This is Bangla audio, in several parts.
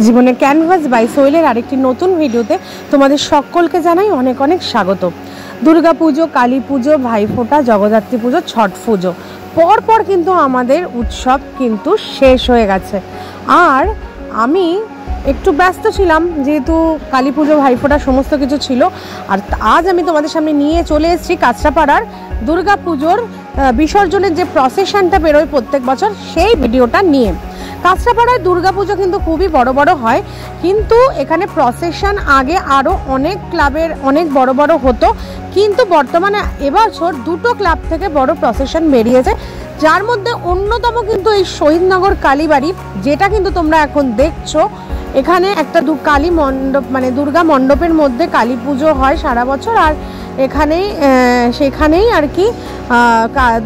জীবনের ক্যানভাস বাই সোহেলের আরেকটি নতুন ভিডিওতে তোমাদের সকলকে জানাই অনেক অনেক স্বাগত। দুর্গা পুজো, কালী পুজো, ভাইফোঁটা, জগদ্ধাত্রী পুজো, ছট পুজো পরপর কিন্তু আমাদের উৎসব কিন্তু শেষ হয়ে গেছে। আর আমি একটু ব্যস্ত ছিলাম, যেহেতু কালী পুজো, ভাইফোঁটা সমস্ত কিছু ছিল। আর আজ আমি তোমাদের সামনে নিয়ে চলে এসেছি কাঁচরাপাড়ার দুর্গা পুজোর বিসর্জনের যে প্রসেশনটা বেরোয় প্রত্যেক বছর, সেই ভিডিওটা নিয়ে। কাঁচরাপাড়ায় দুর্গাপুজো কিন্তু খুবই বড় বড় হয়, কিন্তু এখানে প্রসেশন আগে আরও অনেক ক্লাবের অনেক বড় বড় হতো, কিন্তু বর্তমানে এবছর দুটো ক্লাব থেকে বড় প্রসেশন বেরিয়েছে, যার মধ্যে অন্যতম কিন্তু এই শহীদনগর কালীবাড়ি, যেটা কিন্তু তোমরা এখন দেখছো। এখানে একটা কালী মণ্ডপ, মানে দুর্গা মণ্ডপের মধ্যে কালী পুজো হয় সারা বছর, আর সেখানেই আর কি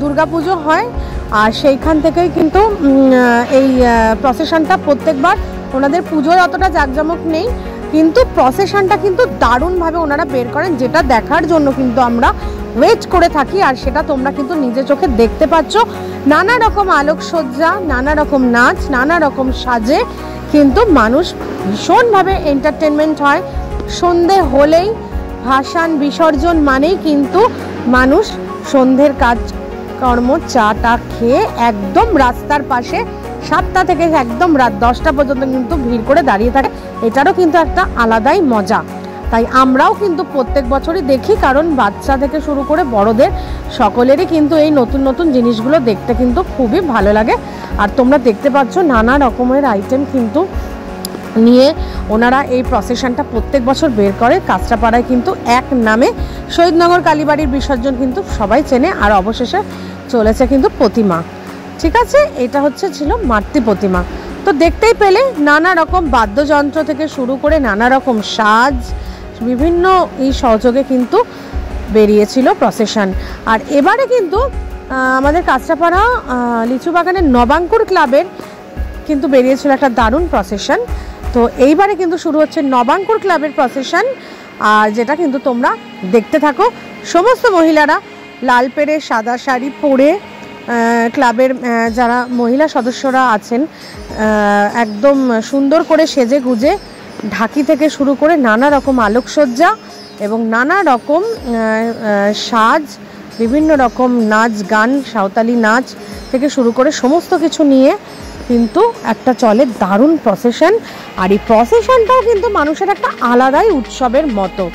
দুর্গা পুজো হয়। আর সেইখান থেকেই কিন্তু এই প্রসেশনটা প্রত্যেকবার, ওনাদের পুজোর অতটা জাঁকজমক নেই, কিন্তু প্রসেশনটা কিন্তু দারুণভাবে ওনারা বের করেন, যেটা দেখার জন্য কিন্তু আমরা ওয়েট করে থাকি। আর সেটা তোমরা কিন্তু নিজের চোখে দেখতে পাচ্ছ। নানা রকম আলোকসজ্জা, নানা রকম নাচ, নানা রকম সাজে কিন্তু মানুষ ভীষণভাবে এন্টারটেনমেন্ট হয়। সন্ধে হলেই ভাসান বিসর্জন মানেই কিন্তু মানুষ সন্ধ্যের কাজকর্ম, চাটা খেয়ে একদম রাস্তার পাশে 7টা থেকে একদম রাত 10টা পর্যন্ত কিন্তু ভিড় করে দাঁড়িয়ে থাকে। এটারও কিন্তু একটা আলাদাই মজা। তাই আমরাও কিন্তু প্রত্যেক বছরই দেখি, কারণ বাচ্চা থেকে শুরু করে বড়দের সকলেরই কিন্তু এই নতুন নতুন জিনিসগুলো দেখতে কিন্তু খুবই ভালো লাগে। আর তোমরা দেখতে পাচ্ছ নানা রকমের আইটেম কিন্তু নিয়ে ওনারা এই প্রসেশনটা প্রত্যেক বছর বের করে। কাঁচরাপাড়ায় কিন্তু এক নামে শহীদনগর কালীবাড়ির বিসর্জন কিন্তু সবাই চেনে। আর অবশেষে চলেছে কিন্তু প্রতিমা, ঠিক আছে, এটা ছিল মাতৃ প্রতিমা। তো দেখতেই পেলে নানা রকম বাদ্যযন্ত্র থেকে শুরু করে নানা রকম সাজ, বিভিন্ন এই সহযোগে কিন্তু বেরিয়েছিল প্রসেশন। আর এবারে কিন্তু আমাদের কাঁচরাপাড়া লিচু বাগানের নবাঙ্কুর ক্লাবের কিন্তু বেরিয়েছিল একটা দারুণ প্রসেশন। তো এইবারে কিন্তু শুরু হচ্ছে নবাঙ্কুর ক্লাবের প্রসেশন, আর যেটা কিন্তু তোমরা দেখতে থাকো। সমস্ত মহিলারা লাল পেরে সাদা শাড়ি পরে, ক্লাবের যারা মহিলা সদস্যরা আছেন একদম সুন্দর করে সেজে গুজে, ঢাকি থেকে শুরু করে নানা রকম আলোকসজ্জা এবং নানা রকম সাজ, বিভিন্ন রকম নাচ গান, সাঁওতালি নাচ থেকে শুরু করে সমস্ত কিছু নিয়ে কিন্তু একটা চলে দারুণ প্রসেশন। আর এই প্রসেশনটাও কিন্তু মানুষের একটা আলাদাই উৎসবের মতো।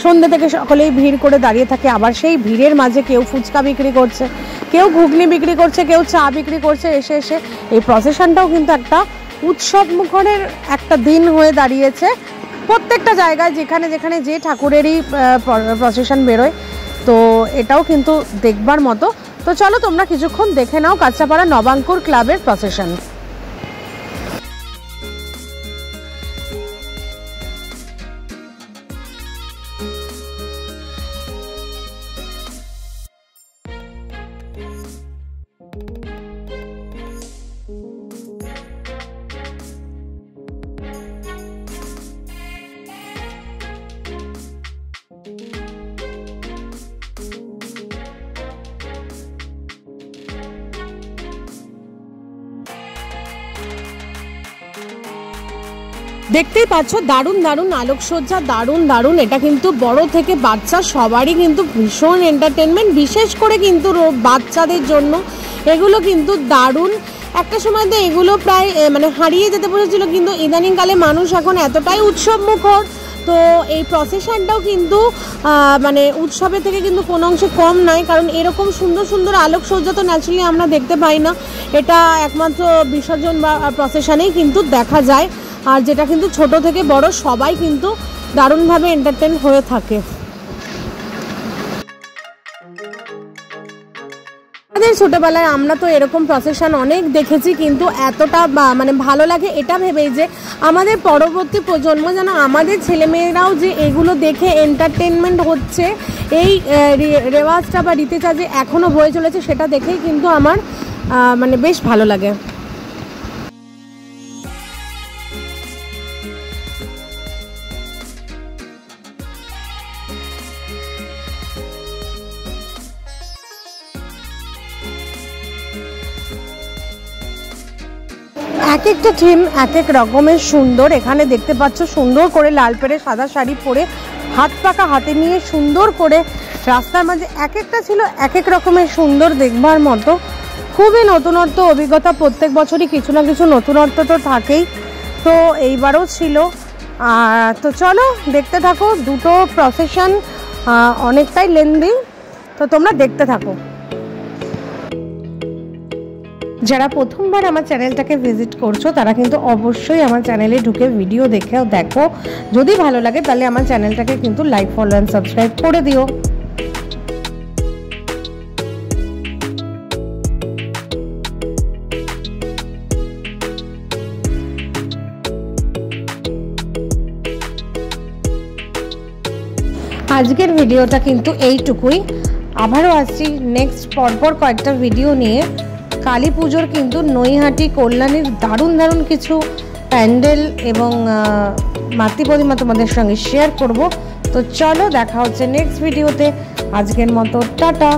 সন্ধ্যে থেকে সকলেই ভিড় করে দাঁড়িয়ে থাকে, আবার সেই ভিড়ের মাঝে কেউ ফুচকা বিক্রি করছে, কেউ ঘুগনি বিক্রি করছে, কেউ চা বিক্রি করছে। এসে এই প্রসেশনটাও কিন্তু একটা উৎসব মুখরের একটা দিন হয়ে দাঁড়িয়েছে প্রত্যেকটা জায়গায়, যেখানে যেখানে যে ঠাকুরেরই প্রসেশন বেরোয়। তো এটাও কিন্তু দেখবার মতো। তো চলো তোমরা কিছুক্ষণ দেখে নাও কাঁচরাপাড়া নবাঙ্কুর ক্লাবের প্রসেশন। দেখতেই পাচ্ছ দারুণ দারুণ আলোকসজ্জা, দারুণ দারুণ। এটা কিন্তু বড় থেকে বাচ্চা সবারই কিন্তু ভীষণ এন্টারটেনমেন্ট, বিশেষ করে কিন্তু বাচ্চাদের জন্য এগুলো কিন্তু দারুণ। একটা সময় তো এগুলো প্রায় মানে হারিয়ে যেতে বসেছিল, কিন্তু ইদানিংকালে মানুষ এখন এতটাই উৎসব মুখর, তো এই প্রসেশনটাও কিন্তু মানে উৎসবের থেকে কিন্তু কোনো অংশে কম নয়। কারণ এরকম সুন্দর সুন্দর আলোকসজ্জা তো ন্যাচারালি আমরা দেখতে পাই না, এটা একমাত্র বিসর্জন বা প্রসেশনেই কিন্তু দেখা যায়। আর যেটা কিন্তু ছোট থেকে বড় সবাই কিন্তু দারুণভাবে এন্টারটেন হয়ে থাকে। আমাদের ছোটোবেলায় আমরা তো এরকম প্রসেশন অনেক দেখেছি, কিন্তু এতটা মানে ভালো লাগে এটা ভেবেই যে আমাদের পরবর্তী প্রজন্ম যেন, আমাদের ছেলেমেয়েরাও যে এগুলো দেখে এন্টারটেনমেন্ট হচ্ছে, এই রেওয়াজটা বা রীতিটা যে এখনও বয়ে চলেছে, সেটা দেখেই কিন্তু আমার মানে বেশ ভালো লাগে। এক একটা থিম এক এক রকমের সুন্দর। এখানে দেখতে পাচ্ছ সুন্দর করে লাল পেরে সাদা শাড়ি পরে হাত পাকা হাতে নিয়ে সুন্দর করে রাস্তার মাঝে এক একটা ছিল এক এক রকমের সুন্দর দেখবার মতো। খুবই নতুনত্ব অভিজ্ঞতা, প্রত্যেক বছরই কিছু না কিছু নতুনত্ব তো থাকেই, তো এইবারও ছিল। তো চলো দেখতে থাকো, দুটো প্রসেশন অনেকটাই লেন্দি, তো তোমরা দেখতে থাকো। যারা প্রথমবার আমার চ্যানেলটাকে ভিজিট করছো তারা কিন্তু অবশ্যই আমার চ্যানেলে ঢুকে ভিডিও দেখো। যদি ভালো লাগে তাহলে আমার চ্যানেলটাকে কিন্তু লাইক, ফলো অ্যান্ড সাবস্ক্রাইব করে দিও। আজকের ভিডিওটা কিন্তু এইটুকুই, আবারও আসছি নেক্সট পরপর কয়েকটা ভিডিও নিয়ে। কালী পুজোর কিন্তু নৈহাটি কল্যাণীর দারুণ দারুণ কিছু প্যান্ডেল এবং মাতৃ প্রতিমা তোমাদের সঙ্গে শেয়ার করব। তো চলো দেখা হচ্ছে নেক্সট ভিডিওতে। আজকের মতো টাটা।